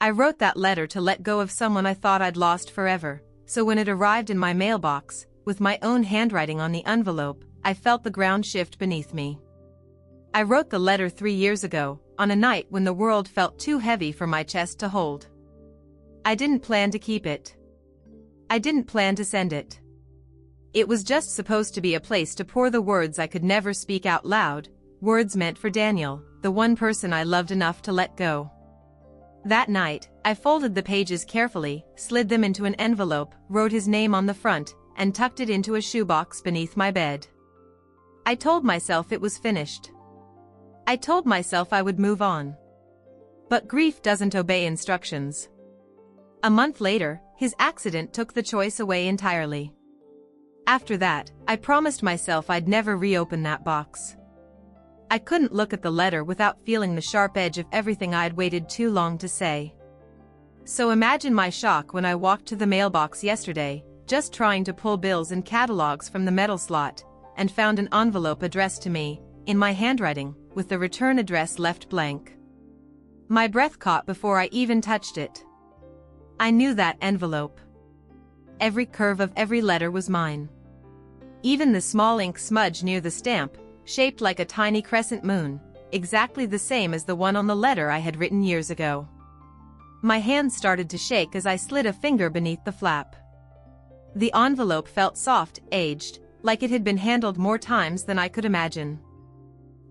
I wrote that letter to let go of someone I thought I'd lost forever, so when it arrived in my mailbox, with my own handwriting on the envelope, I felt the ground shift beneath me. I wrote the letter 3 years ago, on a night when the world felt too heavy for my chest to hold. I didn't plan to keep it. I didn't plan to send it. It was just supposed to be a place to pour the words I could never speak out loud, words meant for Daniel, the one person I loved enough to let go. That night, I folded the pages carefully, slid them into an envelope, wrote his name on the front, and tucked it into a shoebox beneath my bed. I told myself it was finished. I told myself I would move on. But grief doesn't obey instructions. A month later, his accident took the choice away entirely. After that, I promised myself I'd never reopen that box. I couldn't look at the letter without feeling the sharp edge of everything I'd waited too long to say. So imagine my shock when I walked to the mailbox yesterday, just trying to pull bills and catalogs from the metal slot, and found an envelope addressed to me, in my handwriting, with the return address left blank. My breath caught before I even touched it. I knew that envelope. Every curve of every letter was mine. Even the small ink smudge near the stamp, shaped like a tiny crescent moon, exactly the same as the one on the letter I had written years ago. My hand started to shake as I slid a finger beneath the flap. The envelope felt soft, aged, like it had been handled more times than I could imagine.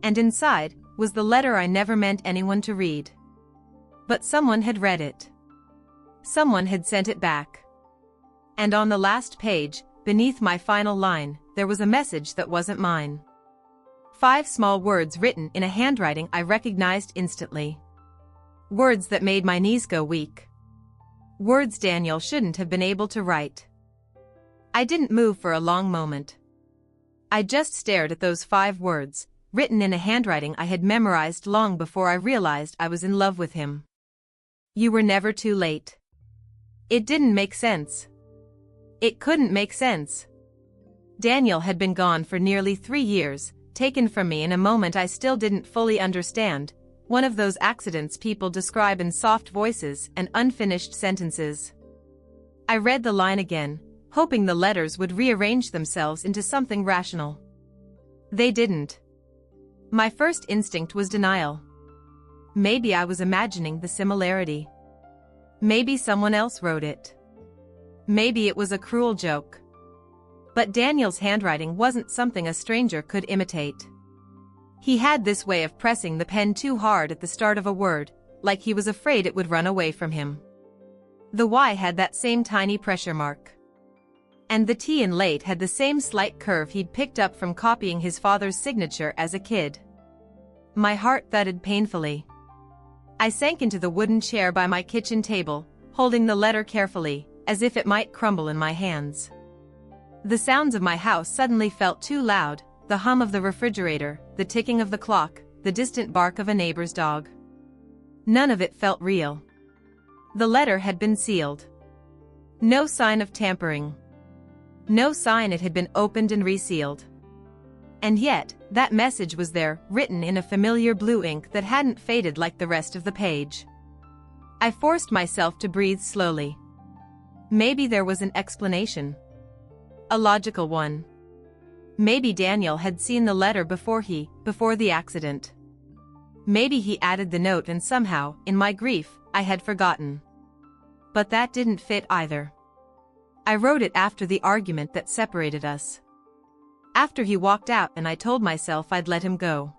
And inside was the letter I never meant anyone to read. But someone had read it. Someone had sent it back. And on the last page, beneath my final line, there was a message that wasn't mine. 5 small words written in a handwriting I recognized instantly. Words that made my knees go weak. Words Daniel shouldn't have been able to write. I didn't move for a long moment. I just stared at those 5 words, written in a handwriting I had memorized long before I realized I was in love with him. You were never too late. It didn't make sense. It couldn't make sense. Daniel had been gone for nearly 3 years, taken from me in a moment I still didn't fully understand, one of those accidents people describe in soft voices and unfinished sentences. I read the line again, hoping the letters would rearrange themselves into something rational. They didn't. My first instinct was denial. Maybe I was imagining the similarity. Maybe someone else wrote it. Maybe it was a cruel joke. But Daniel's handwriting wasn't something a stranger could imitate. He had this way of pressing the pen too hard at the start of a word, like he was afraid it would run away from him. The Y had that same tiny pressure mark. And the T in late had the same slight curve he'd picked up from copying his father's signature as a kid. My heart thudded painfully. I sank into the wooden chair by my kitchen table, holding the letter carefully, as if it might crumble in my hands. The sounds of my house suddenly felt too loud, the hum of the refrigerator, the ticking of the clock, the distant bark of a neighbor's dog. None of it felt real. The letter had been sealed. No sign of tampering. No sign it had been opened and resealed. And yet, that message was there, written in a familiar blue ink that hadn't faded like the rest of the page. I forced myself to breathe slowly. Maybe there was an explanation. A logical one. Maybe Daniel had seen the letter before the accident. Maybe he added the note and somehow, in my grief, I had forgotten. But that didn't fit either. I wrote it after the argument that separated us. After he walked out and I told myself I'd let him go.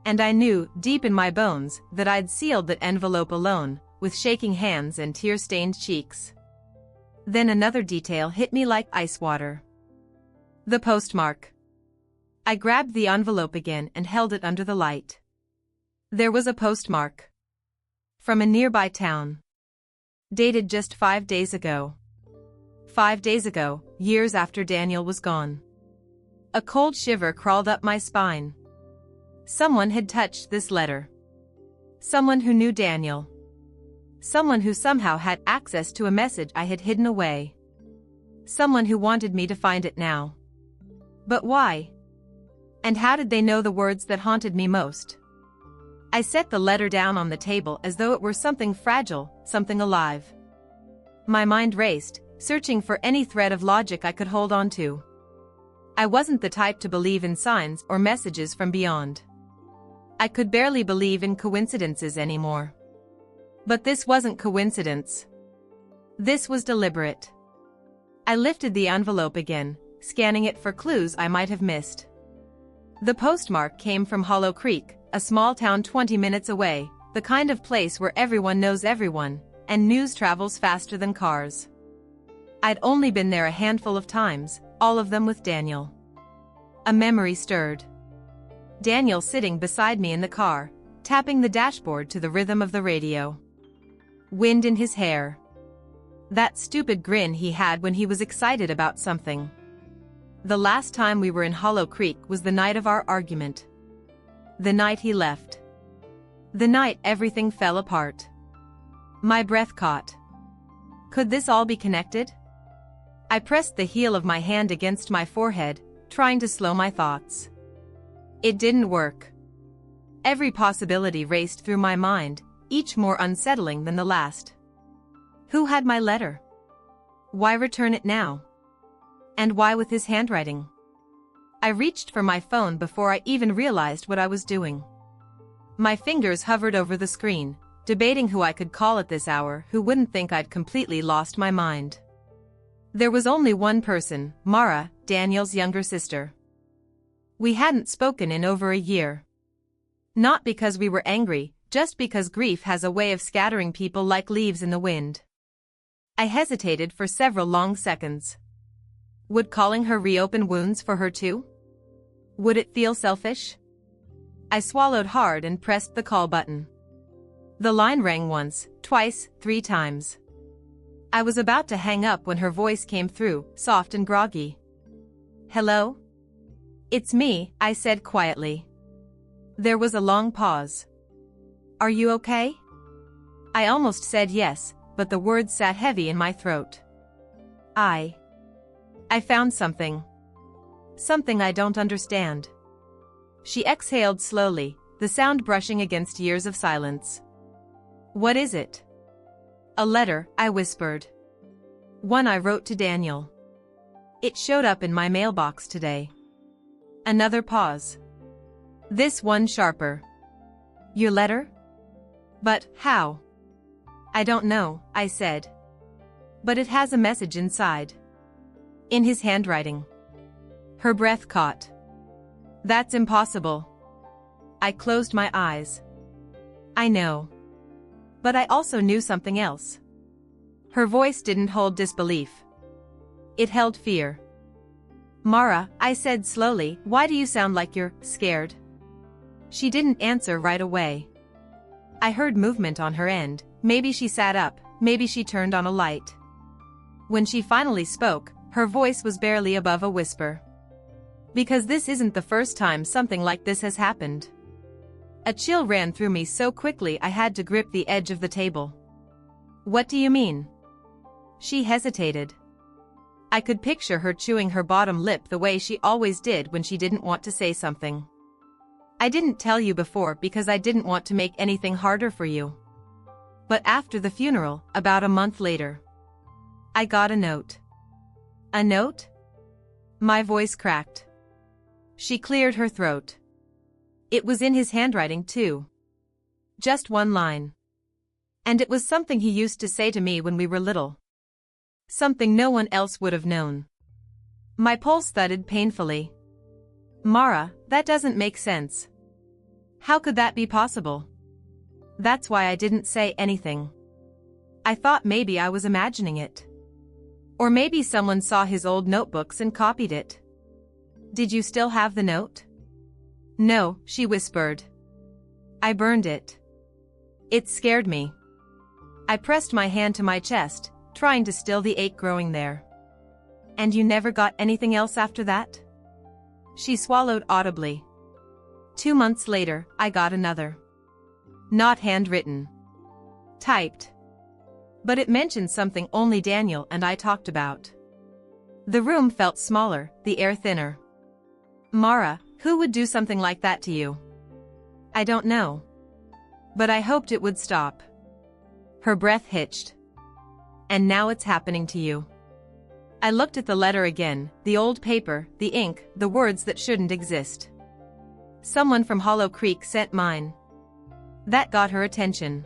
And I knew, deep in my bones, that I'd sealed that envelope alone, with shaking hands and tear-stained cheeks. Then another detail hit me like ice water. The postmark. I grabbed the envelope again and held it under the light. There was a postmark. From a nearby town. Dated just 5 days ago. 5 days ago, years after Daniel was gone. A cold shiver crawled up my spine. Someone had touched this letter. Someone who knew Daniel. Someone who somehow had access to a message I had hidden away. Someone who wanted me to find it now. But why? And how did they know the words that haunted me most? I set the letter down on the table as though it were something fragile, something alive. My mind raced, searching for any thread of logic I could hold on to. I wasn't the type to believe in signs or messages from beyond. I could barely believe in coincidences anymore. But this wasn't coincidence. This was deliberate. I lifted the envelope again, scanning it for clues I might have missed. The postmark came from Hollow Creek, a small town 20 minutes away, the kind of place where everyone knows everyone, and news travels faster than cars. I'd only been there a handful of times, all of them with Daniel. A memory stirred. Daniel sitting beside me in the car, tapping the dashboard to the rhythm of the radio. Wind in his hair. That stupid grin he had when he was excited about something. The last time we were in Hollow Creek was the night of our argument. The night he left. The night everything fell apart. My breath caught. Could this all be connected? I pressed the heel of my hand against my forehead, trying to slow my thoughts. It didn't work. Every possibility raced through my mind, each more unsettling than the last. Who had my letter? Why return it now? And why with his handwriting? I reached for my phone before I even realized what I was doing. My fingers hovered over the screen, debating who I could call at this hour who wouldn't think I'd completely lost my mind. There was only one person, Mara, Daniel's younger sister. We hadn't spoken in over a year. Not because we were angry, just because grief has a way of scattering people like leaves in the wind. I hesitated for several long seconds. Would calling her reopen wounds for her too? Would it feel selfish? I swallowed hard and pressed the call button. The line rang once, twice, 3 times. I was about to hang up when her voice came through, soft and groggy. Hello? It's me, I said quietly. There was a long pause. Are you okay? I almost said yes, but the words sat heavy in my throat. I found something. Something I don't understand. She exhaled slowly, the sound brushing against years of silence. What is it? A letter, I whispered. One I wrote to Daniel. It showed up in my mailbox today. Another pause. This one sharper. Your letter? But how? I don't know, I said. But it has a message inside. In his handwriting. Her breath caught. That's impossible. I closed my eyes. I know. But I also knew something else. Her voice didn't hold disbelief. It held fear. Mara, I said slowly, why do you sound like you're scared? She didn't answer right away. I heard movement on her end, maybe she sat up, maybe she turned on a light. When she finally spoke, her voice was barely above a whisper. Because this isn't the first time something like this has happened. A chill ran through me so quickly I had to grip the edge of the table. What do you mean? She hesitated. I could picture her chewing her bottom lip the way she always did when she didn't want to say something. I didn't tell you before because I didn't want to make anything harder for you. But after the funeral, about a month later, I got a note. A note? My voice cracked. She cleared her throat. It was in his handwriting too. Just one line. And it was something he used to say to me when we were little. Something no one else would have known. My pulse thudded painfully. Mara, that doesn't make sense. How could that be possible? That's why I didn't say anything. I thought maybe I was imagining it. Or maybe someone saw his old notebooks and copied it. Did you still have the note? No, she whispered. I burned it. It scared me. I pressed my hand to my chest, trying to still the ache growing there. And you never got anything else after that? She swallowed audibly. 2 months later, I got another. Not handwritten. Typed. But it mentioned something only Daniel and I talked about. The room felt smaller, the air thinner. Mara, who would do something like that to you? I don't know. But I hoped it would stop. Her breath hitched. And now it's happening to you. I looked at the letter again, the old paper, the ink, the words that shouldn't exist. Someone from Hollow Creek sent mine. That got her attention.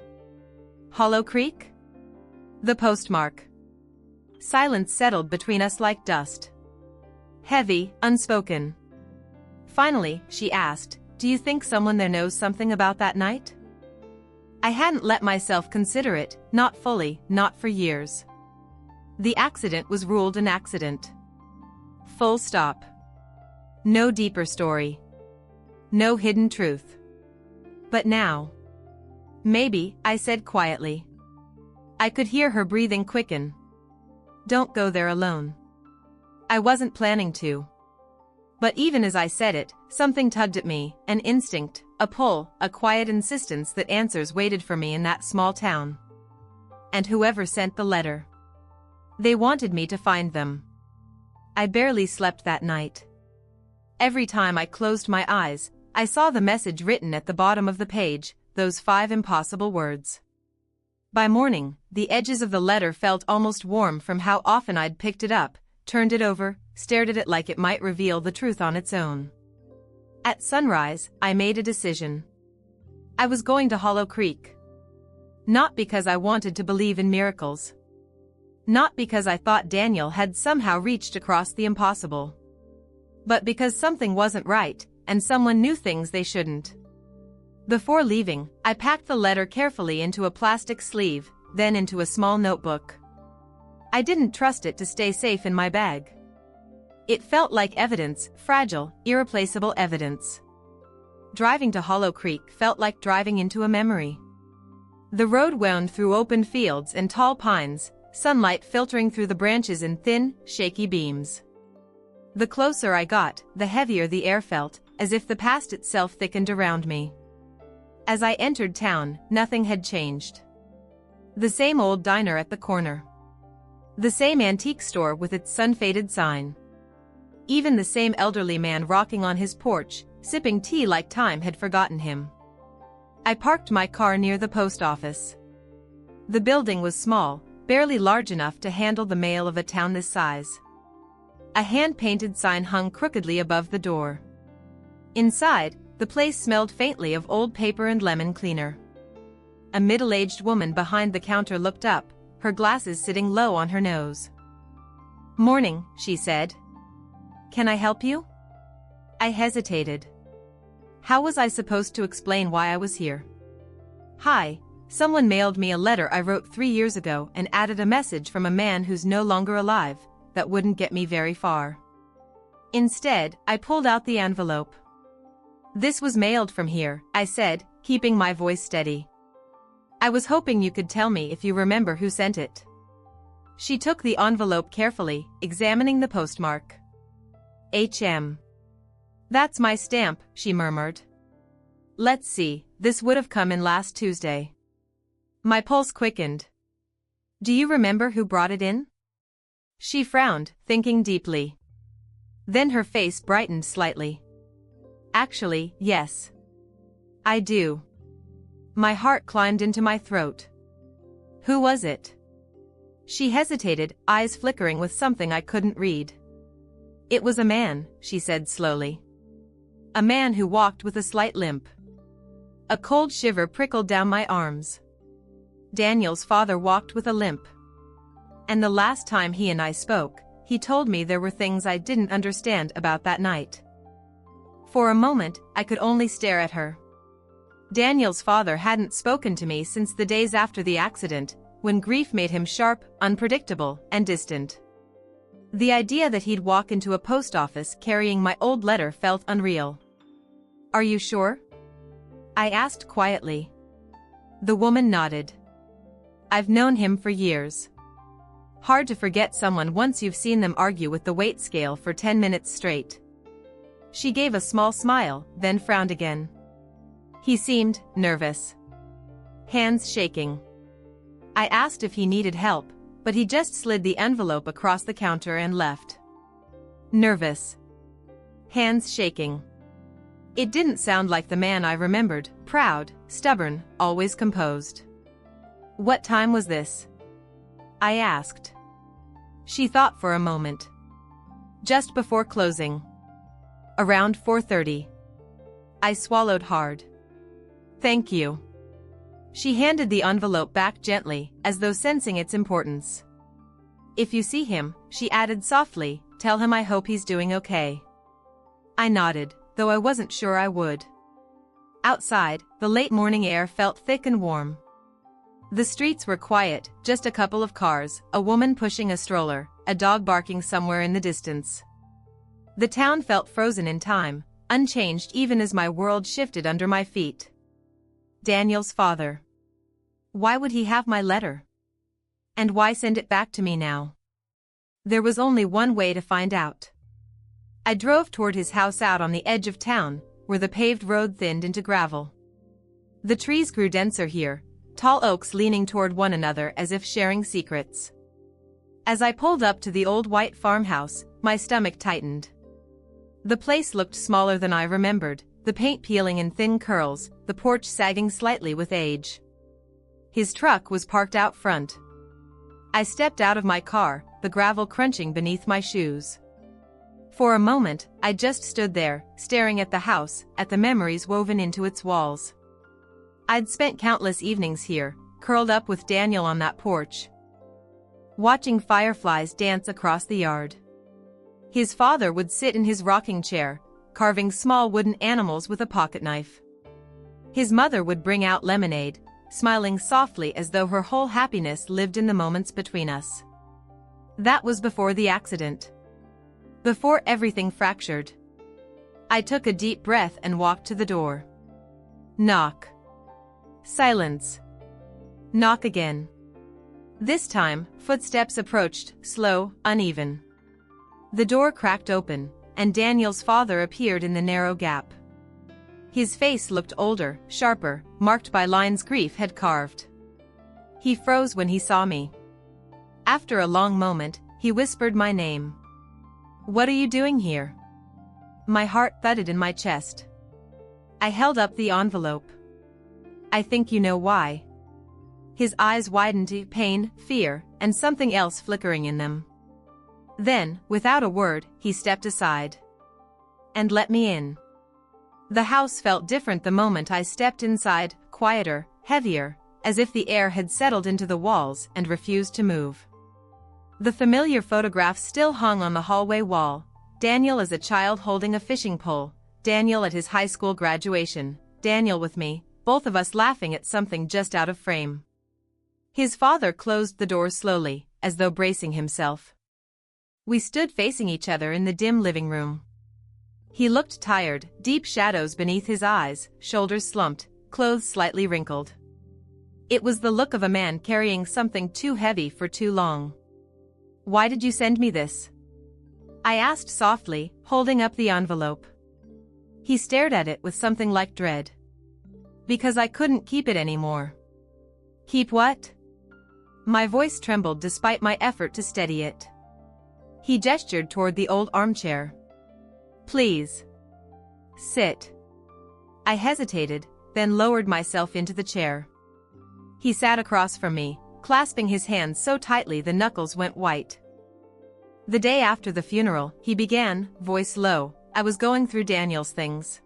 Hollow Creek? The postmark. Silence settled between us like dust. Heavy, unspoken. Finally, she asked, "Do you think someone there knows something about that night?" I hadn't let myself consider it, not fully, not for years. The accident was ruled an accident. Full stop. No deeper story. No hidden truth. But now. Maybe, I said quietly. I could hear her breathing quicken. Don't go there alone. I wasn't planning to. But even as I said it, something tugged at me, an instinct, a pull, a quiet insistence that answers waited for me in that small town. And whoever sent the letter. They wanted me to find them. I barely slept that night. Every time I closed my eyes, I saw the message written at the bottom of the page, those 5 impossible words. By morning, the edges of the letter felt almost warm from how often I'd picked it up, turned it over, stared at it like it might reveal the truth on its own. At sunrise, I made a decision. I was going to Hollow Creek. Not because I wanted to believe in miracles. Not because I thought Daniel had somehow reached across the impossible. But because something wasn't right, and someone knew things they shouldn't. Before leaving, I packed the letter carefully into a plastic sleeve, then into a small notebook. I didn't trust it to stay safe in my bag. It felt like evidence, fragile, irreplaceable evidence. Driving to Hollow Creek felt like driving into a memory. The road wound through open fields and tall pines, sunlight filtering through the branches in thin, shaky beams. The closer I got, the heavier the air felt, as if the past itself thickened around me. As I entered town, nothing had changed. The same old diner at the corner. The same antique store with its sun-faded sign. Even the same elderly man rocking on his porch, sipping tea like time had forgotten him. I parked my car near the post office. The building was small, barely large enough to handle the mail of a town this size. A hand-painted sign hung crookedly above the door. Inside, the place smelled faintly of old paper and lemon cleaner. A middle-aged woman behind the counter looked up, her glasses sitting low on her nose. "Morning," she said. "Can I help you?" I hesitated. How was I supposed to explain why I was here? "Hi, someone mailed me a letter I wrote 3 years ago and added a message from a man who's no longer alive. That wouldn't get me very far." Instead, I pulled out the envelope. "This was mailed from here," I said, keeping my voice steady. "I was hoping you could tell me if you remember who sent it." She took the envelope carefully, examining the postmark. "HM. That's my stamp," she murmured. "Let's see, this would have come in last Tuesday." My pulse quickened. "Do you remember who brought it in?" She frowned, thinking deeply. Then her face brightened slightly. "Actually, yes. I do." My heart climbed into my throat. "Who was it?" She hesitated, eyes flickering with something I couldn't read. "It was a man," she said slowly. "A man who walked with a slight limp." A cold shiver prickled down my arms. Daniel's father walked with a limp. And the last time he and I spoke, he told me there were things I didn't understand about that night. For a moment, I could only stare at her. Daniel's father hadn't spoken to me since the days after the accident, when grief made him sharp, unpredictable, and distant. The idea that he'd walk into a post office carrying my old letter felt unreal. "Are you sure?" I asked quietly. The woman nodded. "I've known him for years. Hard to forget someone once you've seen them argue with the weight scale for 10 minutes straight." She gave a small smile, then frowned again. He seemed nervous. Hands shaking. I asked if he needed help, but he just slid the envelope across the counter and left. Nervous. Hands shaking. It didn't sound like the man I remembered, proud, stubborn, always composed. "What time was this?" I asked. She thought for a moment. "Just before closing. Around 4:30. I swallowed hard. "Thank you." She handed the envelope back gently, as though sensing its importance. "If you see him," she added softly, "tell him I hope he's doing okay." I nodded, though I wasn't sure I would. Outside, the late morning air felt thick and warm. The streets were quiet, just a couple of cars, a woman pushing a stroller, a dog barking somewhere in the distance. The town felt frozen in time, unchanged even as my world shifted under my feet. Daniel's father. Why would he have my letter? And why send it back to me now? There was only one way to find out. I drove toward his house out on the edge of town, where the paved road thinned into gravel. The trees grew denser here, tall oaks leaning toward one another as if sharing secrets. As I pulled up to the old white farmhouse, my stomach tightened. The place looked smaller than I remembered, the paint peeling in thin curls, the porch sagging slightly with age. His truck was parked out front. I stepped out of my car, the gravel crunching beneath my shoes. For a moment, I just stood there, staring at the house, at the memories woven into its walls. I'd spent countless evenings here, curled up with Daniel on that porch, watching fireflies dance across the yard. His father would sit in his rocking chair, carving small wooden animals with a pocket knife. His mother would bring out lemonade, smiling softly as though her whole happiness lived in the moments between us. That was before the accident. Before everything fractured. I took a deep breath and walked to the door. Knock. Silence. Knock again. This time, footsteps approached, slow, uneven. The door cracked open, and Daniel's father appeared in the narrow gap. His face looked older, sharper, marked by lines grief had carved. He froze when he saw me. After a long moment, he whispered my name. "What are you doing here?" My heart thudded in my chest. I held up the envelope. "I think you know why." His eyes widened to pain, fear, and something else flickering in them. Then, without a word, he stepped aside and let me in. The house felt different the moment I stepped inside, quieter, heavier, as if the air had settled into the walls and refused to move. The familiar photograph still hung on the hallway wall, Daniel as a child holding a fishing pole, Daniel at his high school graduation, Daniel with me, both of us laughing at something just out of frame. His father closed the door slowly, as though bracing himself. We stood facing each other in the dim living room. He looked tired, deep shadows beneath his eyes, shoulders slumped, clothes slightly wrinkled. It was the look of a man carrying something too heavy for too long. "Why did you send me this?" I asked softly, holding up the envelope. He stared at it with something like dread. "Because I couldn't keep it anymore." "Keep what?" My voice trembled despite my effort to steady it. He gestured toward the old armchair. "Please. Sit." I hesitated, then lowered myself into the chair. He sat across from me, clasping his hands so tightly the knuckles went white. "The day after the funeral," he began, voice low, "I was going through Daniel's things.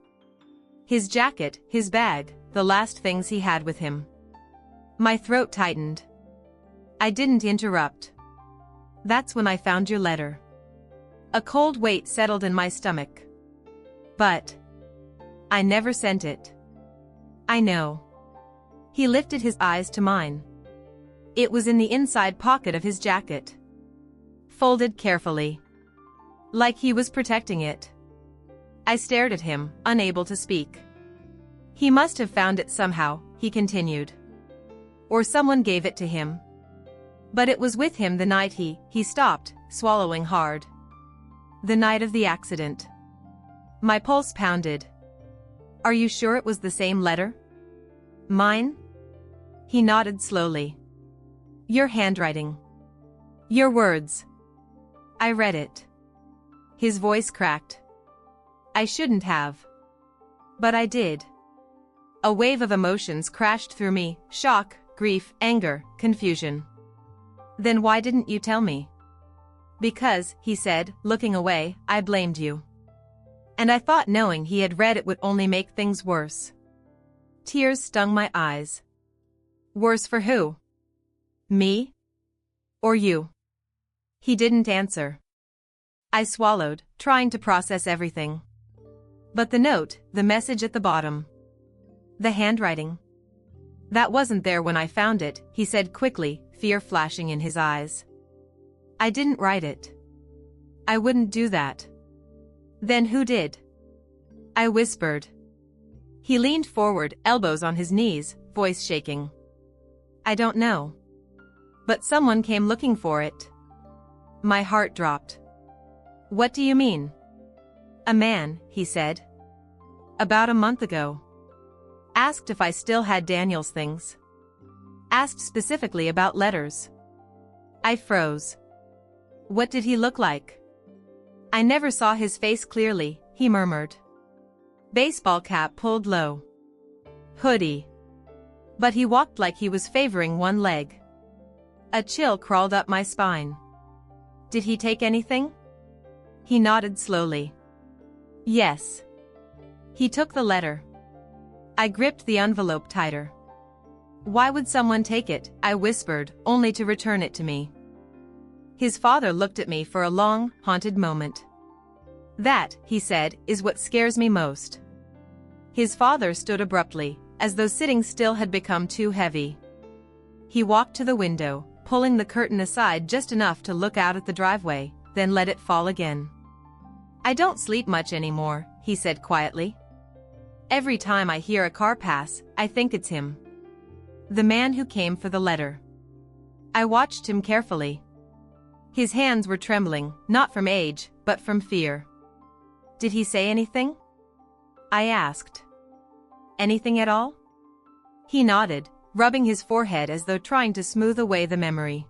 His jacket, his bag, the last things he had with him." My throat tightened. I didn't interrupt. "That's when I found your letter." A cold weight settled in my stomach. "But I never sent it." "I know." He lifted his eyes to mine. It was in the inside pocket of his jacket, folded carefully, like he was protecting it. I stared at him, unable to speak. "He must have found it somehow," he continued. "Or someone gave it to him. But it was with him the night he stopped, swallowing hard. The night of the accident." My pulse pounded. "Are you sure it was the same letter?" "Mine?" He nodded slowly. "Your handwriting. Your words." I read it. His voice cracked. "I shouldn't have." But I did. A wave of emotions crashed through me: shock, grief, anger, confusion. Then why didn't you tell me? Because, he said, looking away, I blamed you. And I thought knowing he had read it would only make things worse. Tears stung my eyes. Worse for who? Me? Or you? He didn't answer. I swallowed, trying to process everything. But the note, the message at the bottom. The handwriting. That wasn't there when I found it, he said quickly, fear flashing in his eyes. I didn't write it. I wouldn't do that. Then who did? I whispered. He leaned forward, elbows on his knees, voice shaking. I don't know. But someone came looking for it. My heart dropped. What do you mean? A man, he said. About a month ago. Asked if I still had Daniel's things. Asked specifically about letters. I froze. What did he look like? I never saw his face clearly, he murmured. Baseball cap pulled low. Hoodie. But he walked like he was favoring one leg. A chill crawled up my spine. Did he take anything? He nodded slowly. Yes. He took the letter. I gripped the envelope tighter. Why would someone take it? I whispered, only to return it to me. His father looked at me for a long, haunted moment. That, he said, is what scares me most. His father stood abruptly, as though sitting still had become too heavy. He walked to the window, pulling the curtain aside just enough to look out at the driveway, then let it fall again. I don't sleep much anymore, he said quietly. Every time I hear a car pass, I think it's him. The man who came for the letter. I watched him carefully. His hands were trembling, not from age, but from fear. Did he say anything? I asked. Anything at all? He nodded, rubbing his forehead as though trying to smooth away the memory.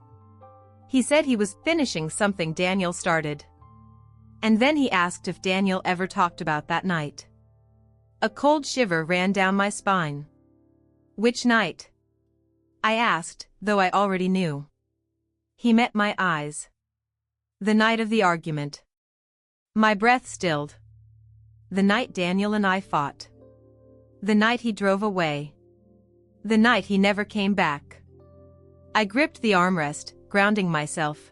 He said he was finishing something Daniel started. And then he asked if Daniel ever talked about that night. A cold shiver ran down my spine. Which night? I asked, though I already knew. He met my eyes. The night of the argument. My breath stilled. The night Daniel and I fought. The night he drove away. The night he never came back. I gripped the armrest, grounding myself.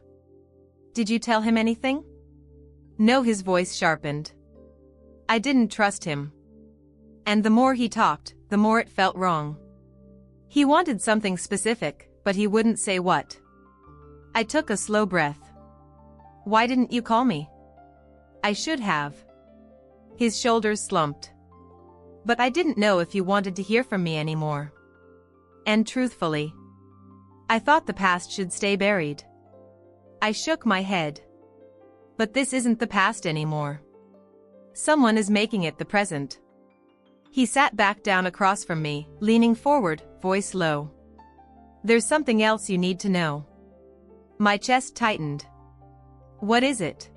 Did you tell him anything? No, his voice sharpened. I didn't trust him. And the more he talked, the more it felt wrong. He wanted something specific, but he wouldn't say what. I took a slow breath. Why didn't you call me? I should have. His shoulders slumped. But I didn't know if you wanted to hear from me anymore. And truthfully, I thought the past should stay buried. I shook my head. But this isn't the past anymore. Someone is making it the present. He sat back down across from me, leaning forward, voice low. There's something else you need to know. My chest tightened. What is it?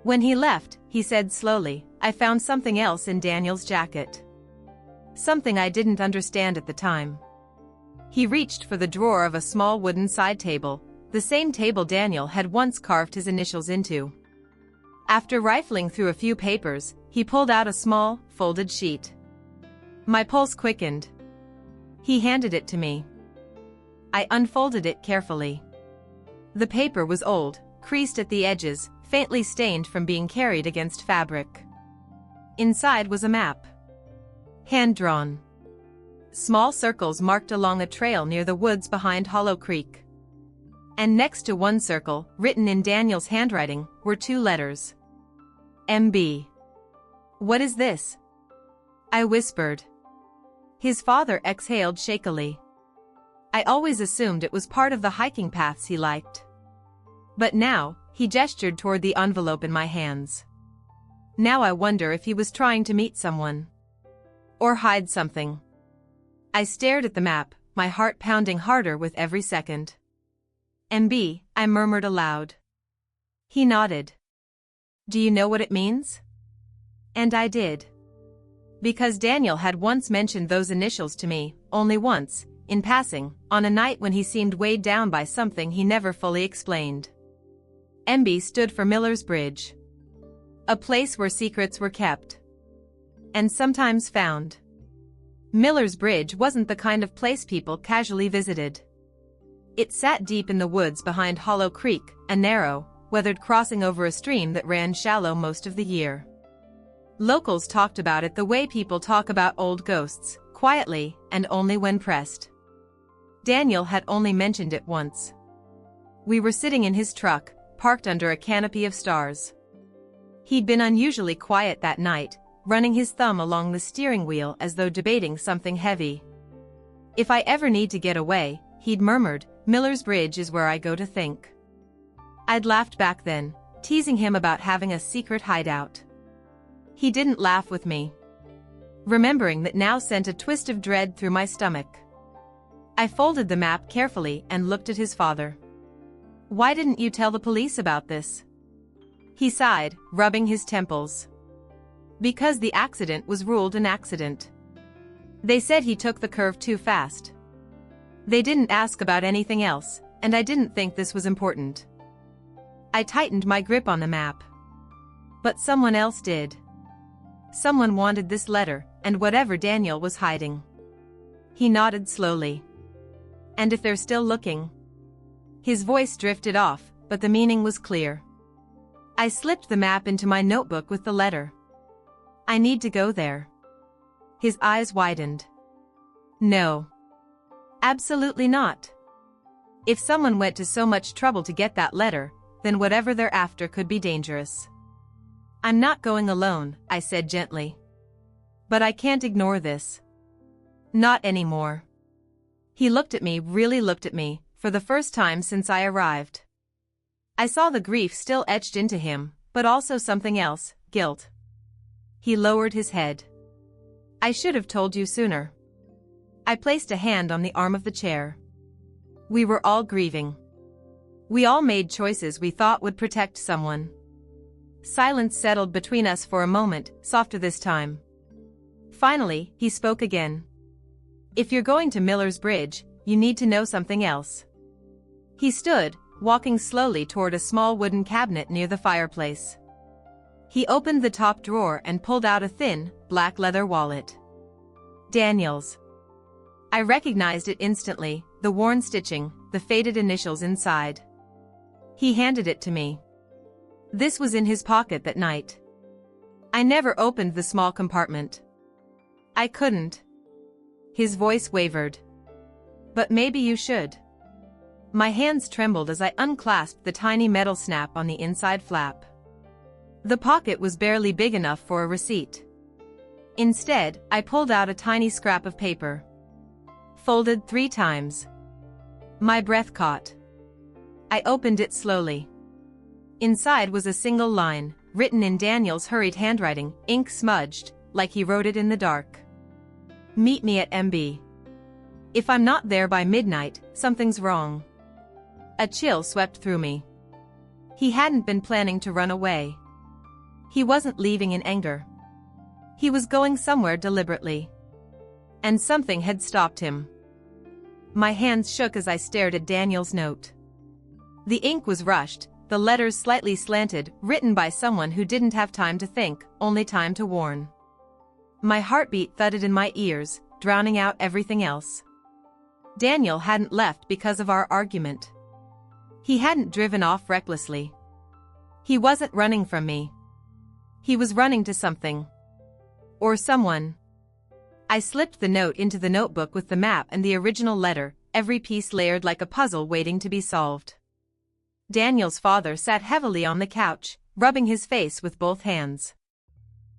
When he left, he said slowly, I found something else in Daniel's jacket. Something I didn't understand at the time. He reached for the drawer of a small wooden side table, the same table Daniel had once carved his initials into. After rifling through a few papers, he pulled out a small, folded sheet. My pulse quickened. He handed it to me. I unfolded it carefully. The paper was old, creased at the edges, faintly stained from being carried against fabric. Inside was a map. Hand-drawn. Small circles marked along a trail near the woods behind Hollow Creek. And next to one circle, written in Daniel's handwriting, were 2 letters. MB. What is this? I whispered. His father exhaled shakily. I always assumed it was part of the hiking paths he liked. But now, he gestured toward the envelope in my hands. Now I wonder if he was trying to meet someone. Or hide something. I stared at the map, my heart pounding harder with every second. MB, I murmured aloud. He nodded. Do you know what it means? And I did. Because Daniel had once mentioned those initials to me, only once, in passing, on a night when he seemed weighed down by something he never fully explained. MB stood for Miller's Bridge. A place where secrets were kept. And sometimes found. Miller's Bridge wasn't the kind of place people casually visited. It sat deep in the woods behind Hollow Creek, a narrow, weathered crossing over a stream that ran shallow most of the year. Locals talked about it the way people talk about old ghosts, quietly and only when pressed. Daniel had only mentioned it once. We were sitting in his truck, parked under a canopy of stars. He'd been unusually quiet that night, running his thumb along the steering wheel as though debating something heavy. If I ever need to get away, he'd murmured, Miller's Bridge is where I go to think. I'd laughed back then, teasing him about having a secret hideout. He didn't laugh with me. Remembering that now sent a twist of dread through my stomach. I folded the map carefully and looked at his father. Why didn't you tell the police about this? He sighed, rubbing his temples. Because the accident was ruled an accident. They said he took the curve too fast. They didn't ask about anything else, and I didn't think this was important. I tightened my grip on the map. But someone else did. Someone wanted this letter, and whatever Daniel was hiding. He nodded slowly. And if they're still looking? His voice drifted off, but the meaning was clear. I slipped the map into my notebook with the letter. I need to go there. His eyes widened. No. Absolutely not. If someone went to so much trouble to get that letter, then whatever they're after could be dangerous. I'm not going alone, I said gently. But I can't ignore this. Not anymore. He looked at me, really looked at me, for the first time since I arrived. I saw the grief still etched into him, but also something else, guilt. He lowered his head. I should have told you sooner. I placed a hand on the arm of the chair. We were all grieving. We all made choices we thought would protect someone. Silence settled between us for a moment, softer this time. Finally, he spoke again. If you're going to Miller's Bridge, you need to know something else. He stood, walking slowly toward a small wooden cabinet near the fireplace. He opened the top drawer and pulled out a thin, black leather wallet. Daniel's. I recognized it instantly, the worn stitching, the faded initials inside. He handed it to me. This was in his pocket that night. I never opened the small compartment. I couldn't. His voice wavered. But maybe you should. My hands trembled as I unclasped the tiny metal snap on the inside flap. The pocket was barely big enough for a receipt. Instead, I pulled out a tiny scrap of paper. Folded 3 times. My breath caught. I opened it slowly. Inside was a single line, written in Daniel's hurried handwriting, ink smudged, like he wrote it in the dark. Meet me at MB. If I'm not there by midnight, something's wrong. A chill swept through me. He hadn't been planning to run away. He wasn't leaving in anger. He was going somewhere deliberately. And something had stopped him. My hands shook as I stared at Daniel's note. The ink was rushed, the letters slightly slanted, written by someone who didn't have time to think, only time to warn. My heartbeat thudded in my ears, drowning out everything else. Daniel hadn't left because of our argument. He hadn't driven off recklessly. He wasn't running from me. He was running to something. Or someone. I slipped the note into the notebook with the map and the original letter, every piece layered like a puzzle waiting to be solved. Daniel's father sat heavily on the couch, rubbing his face with both hands.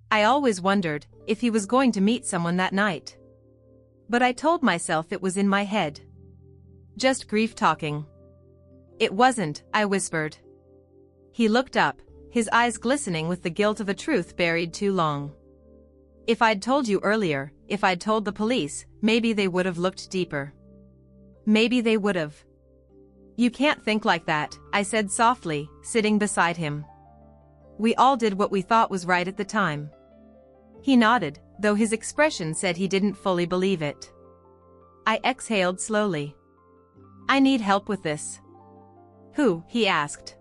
I always wondered if he was going to meet someone that night. But I told myself it was in my head. Just grief talking. It wasn't, I whispered. He looked up, his eyes glistening with the guilt of a truth buried too long. If I'd told you earlier, if I'd told the police, maybe they would have looked deeper. Maybe they would have. You can't think like that, I said softly, sitting beside him. We all did what we thought was right at the time. He nodded, though his expression said he didn't fully believe it. I exhaled slowly. I need help with this. Who? He asked.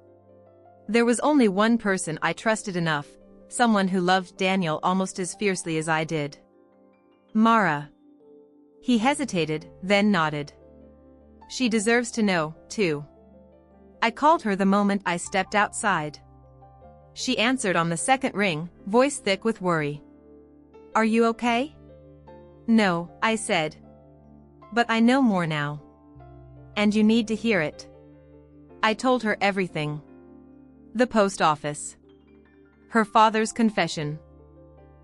There was only one person I trusted enough, someone who loved Daniel almost as fiercely as I did. Mara. He hesitated, then nodded. She deserves to know, too. I called her the moment I stepped outside. She answered on the second ring, voice thick with worry. Are you okay? No, I said. But I know more now. And you need to hear it. I told her everything. The post office. Her father's confession.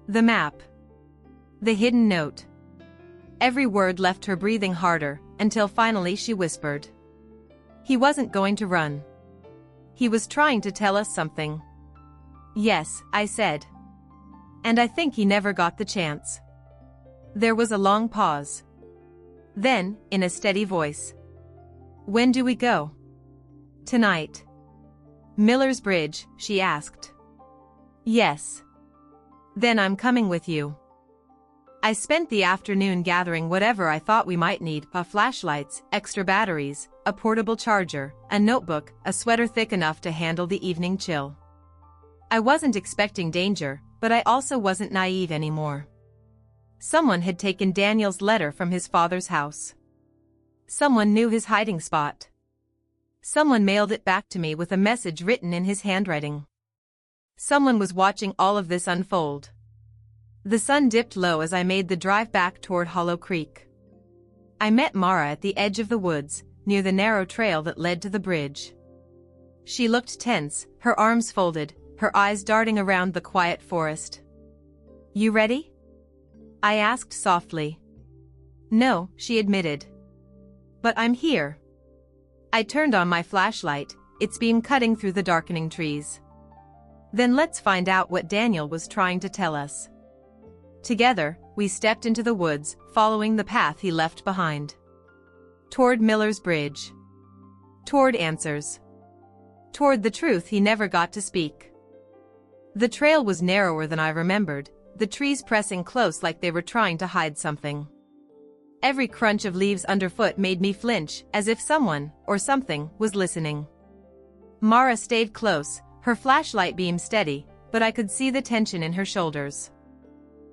The map. The hidden note. Every word left her breathing harder, until finally she whispered. He wasn't going to run. He was trying to tell us something. Yes, I said. And I think he never got the chance. There was a long pause. Then, in a steady voice. When do we go? Tonight. Miller's Bridge, she asked. Yes. Then I'm coming with you. I spent the afternoon gathering whatever I thought we might need, flashlights, extra batteries, a portable charger, a notebook, a sweater thick enough to handle the evening chill. I wasn't expecting danger, but I also wasn't naive anymore. Someone had taken Daniel's letter from his father's house. Someone knew his hiding spot. Someone mailed it back to me with a message written in his handwriting. Someone was watching all of this unfold. The sun dipped low as I made the drive back toward Hollow Creek. I met Mara at the edge of the woods, near the narrow trail that led to the bridge. She looked tense, her arms folded, her eyes darting around the quiet forest. You ready? I asked softly. No, she admitted. But I'm here. I turned on my flashlight, its beam cutting through the darkening trees. Then let's find out what Daniel was trying to tell us. Together, we stepped into the woods, following the path he left behind. Toward Miller's Bridge. Toward answers. Toward the truth he never got to speak. The trail was narrower than I remembered, the trees pressing close like they were trying to hide something. Every crunch of leaves underfoot made me flinch, as if someone, or something, was listening. Mara stayed close, her flashlight beam steady, but I could see the tension in her shoulders.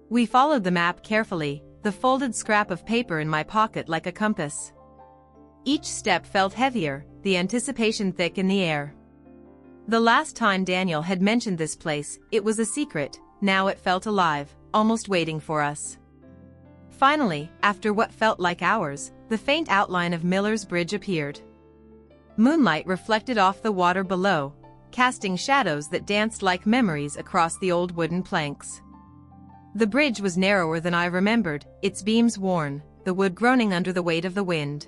We followed the map carefully, the folded scrap of paper in my pocket like a compass. Each step felt heavier, the anticipation thick in the air. The last time Daniel had mentioned this place, it was a secret, now it felt alive, almost waiting for us. Finally, after what felt like hours, the faint outline of Miller's Bridge appeared. Moonlight reflected off the water below, casting shadows that danced like memories across the old wooden planks. The bridge was narrower than I remembered, its beams worn, the wood groaning under the weight of the wind.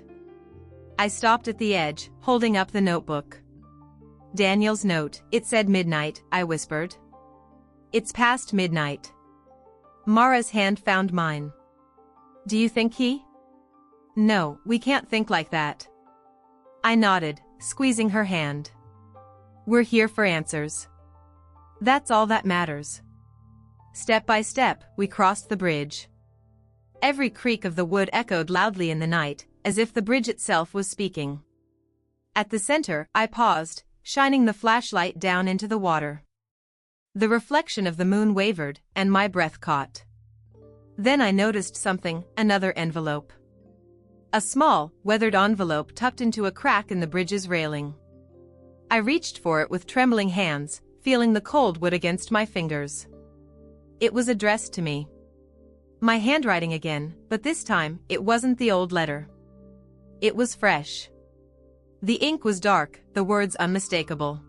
I stopped at the edge, holding up the notebook. Daniel's note, it said midnight, I whispered. It's past midnight. Mara's hand found mine. Do you think he? No, we can't think like that. I nodded, squeezing her hand. We're here for answers. That's all that matters. Step by step, we crossed the bridge. Every creak of the wood echoed loudly in the night, as if the bridge itself was speaking. At the center, I paused, shining the flashlight down into the water. The reflection of the moon wavered, and my breath caught. Then I noticed something, another envelope. A small, weathered envelope tucked into a crack in the bridge's railing. I reached for it with trembling hands, feeling the cold wood against my fingers. It was addressed to me. My handwriting again, but this time, it wasn't the old letter. It was fresh. The ink was dark, the words unmistakable.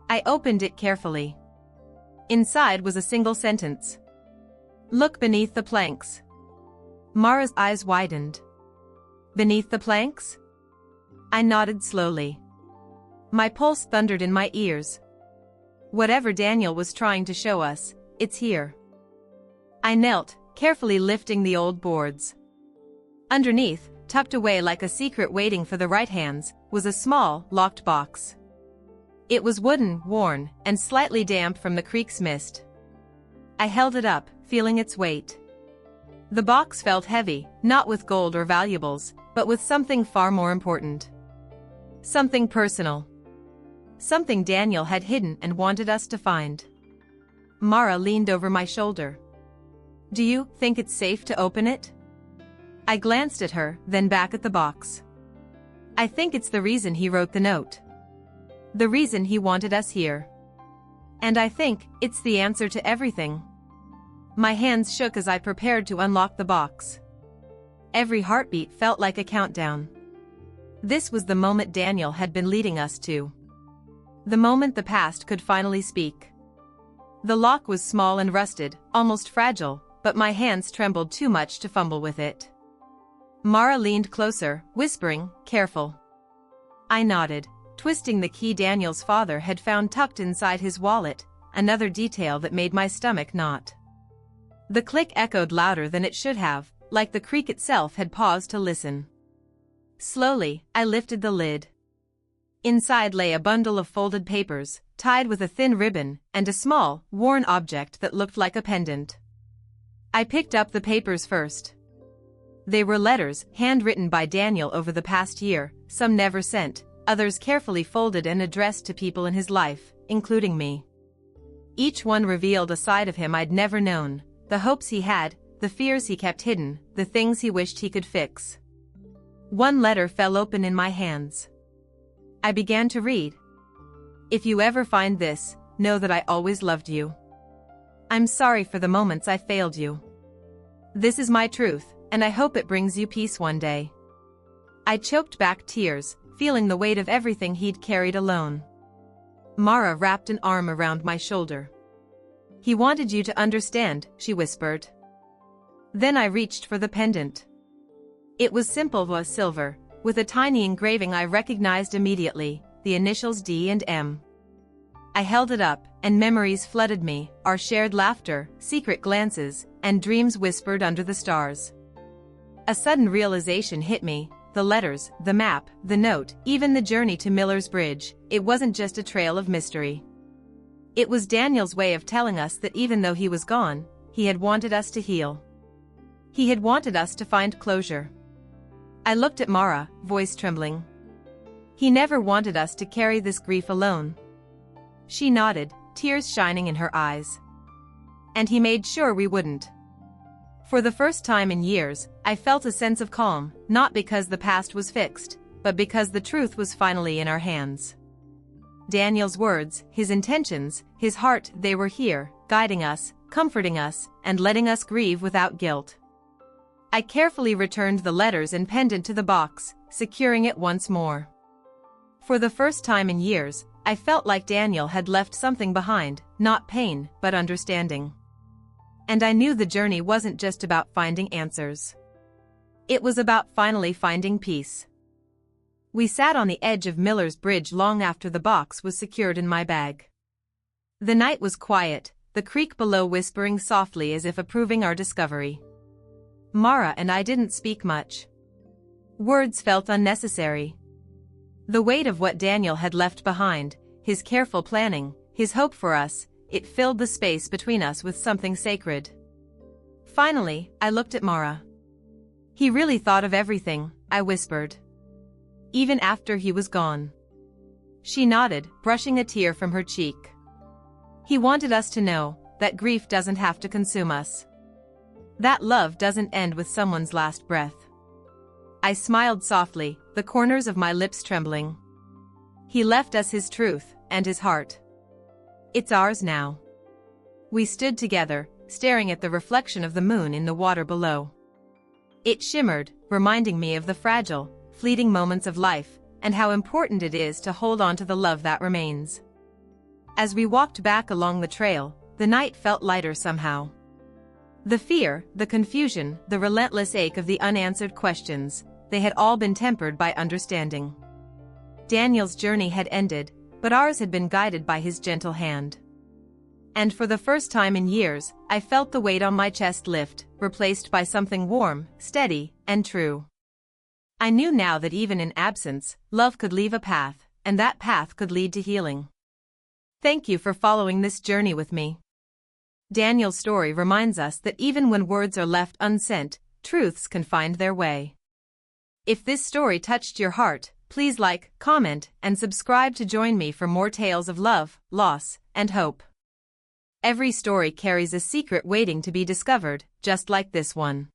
I opened it carefully. Inside was a single sentence. Look beneath the planks. Mara's eyes widened. Beneath the planks? I nodded slowly. My pulse thundered in my ears. Whatever Daniel was trying to show us, it's here. I knelt, carefully lifting the old boards. Underneath, tucked away like a secret waiting for the right hands, was a small, locked box. It was wooden, worn, and slightly damp from the creek's mist. I held it up, feeling its weight. The box felt heavy, not with gold or valuables, but with something far more important. Something personal. Something Daniel had hidden and wanted us to find. Mara leaned over my shoulder. "Do you think it's safe to open it?" I glanced at her, then back at the box. "I think it's the reason he wrote the note. The reason he wanted us here. And I think it's the answer to everything." My hands shook as I prepared to unlock the box. Every heartbeat felt like a countdown. This was the moment Daniel had been leading us to. The moment the past could finally speak. The lock was small and rusted, almost fragile, but my hands trembled too much to fumble with it. Mara leaned closer, whispering, "Careful." I nodded, twisting the key Daniel's father had found tucked inside his wallet, another detail that made my stomach knot. The click echoed louder than it should have, like the creak itself had paused to listen. Slowly, I lifted the lid. Inside lay a bundle of folded papers, tied with a thin ribbon, and a small, worn object that looked like a pendant. I picked up the papers first. They were letters, handwritten by Daniel over the past year, some never sent, others carefully folded and addressed to people in his life, including me. Each one revealed a side of him I'd never known, the hopes he had, the fears he kept hidden, the things he wished he could fix. One letter fell open in my hands. I began to read. "If you ever find this, know that I always loved you. I'm sorry for the moments I failed you. This is my truth, and I hope it brings you peace one day." I choked back tears, feeling the weight of everything he'd carried alone. Mara wrapped an arm around my shoulder. "He wanted you to understand," she whispered. Then I reached for the pendant. It was simple as silver, with a tiny engraving I recognized immediately, the initials D and M. I held it up, and memories flooded me, our shared laughter, secret glances, and dreams whispered under the stars. A sudden realization hit me, the letters, the map, the note, even the journey to Miller's Bridge, it wasn't just a trail of mystery. It was Daniel's way of telling us that even though he was gone, he had wanted us to heal. He had wanted us to find closure. I looked at Mara, voice trembling. He never wanted us to carry this grief alone. She nodded, tears shining in her eyes. And he made sure we wouldn't. For the first time in years, I felt a sense of calm, not because the past was fixed, but because the truth was finally in our hands. Daniel's words, his intentions, his heart, they were here, guiding us, comforting us, and letting us grieve without guilt. I carefully returned the letters and pendant to the box, securing it once more. For the first time in years, I felt like Daniel had left something behind, not pain, but understanding. And I knew the journey wasn't just about finding answers. It was about finally finding peace. We sat on the edge of Miller's Bridge long after the box was secured in my bag. The night was quiet, the creek below whispering softly as if approving our discovery. Mara and I didn't speak much. Words felt unnecessary. The weight of what Daniel had left behind, his careful planning, his hope for us, it filled the space between us with something sacred. Finally, I looked at Mara. "He really thought of everything," I whispered. "Even after he was gone." She nodded, brushing a tear from her cheek. "He wanted us to know that grief doesn't have to consume us. That love doesn't end with someone's last breath." I smiled softly, the corners of my lips trembling. He left us his truth, and his heart. It's ours now. We stood together, staring at the reflection of the moon in the water below. It shimmered, reminding me of the fragile, fleeting moments of life, and how important it is to hold on to the love that remains. As we walked back along the trail, the night felt lighter somehow. The fear, the confusion, the relentless ache of the unanswered questions, they had all been tempered by understanding. Daniel's journey had ended, but ours had been guided by his gentle hand. And for the first time in years, I felt the weight on my chest lift, replaced by something warm, steady, and true. I knew now that even in absence, love could leave a path, and that path could lead to healing. Thank you for following this journey with me. Daniel's story reminds us that even when words are left unsent, truths can find their way. If this story touched your heart, please like, comment, and subscribe to join me for more tales of love, loss, and hope. Every story carries a secret waiting to be discovered, just like this one.